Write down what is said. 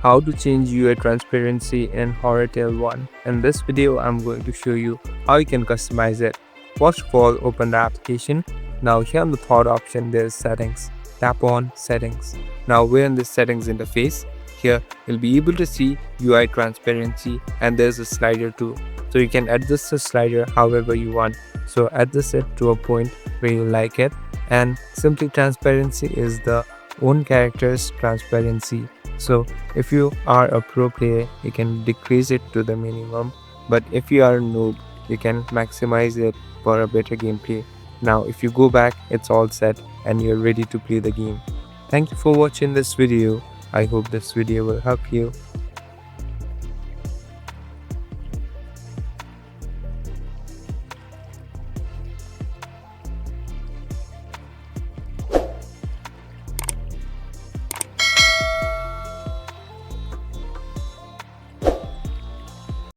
how to change UI transparency in Horatel 1. In this video, I'm going to show you how you can customize it. First of all, open the application. Now here on the third option, there's settings. Tap on settings. Now we're in the settings interface. Here, you'll be able to see UI transparency and there's a slider too. So you can adjust the slider however you want. So adjust it to a point where you like it. And simply transparency is the own character's transparency. So if you are a pro player, you can decrease it to the minimum, but if you are a noob, you can maximize it for a better gameplay. Now if you go back, it's all set and you're ready to play the game. Thank you for watching this video. I hope this video will help you.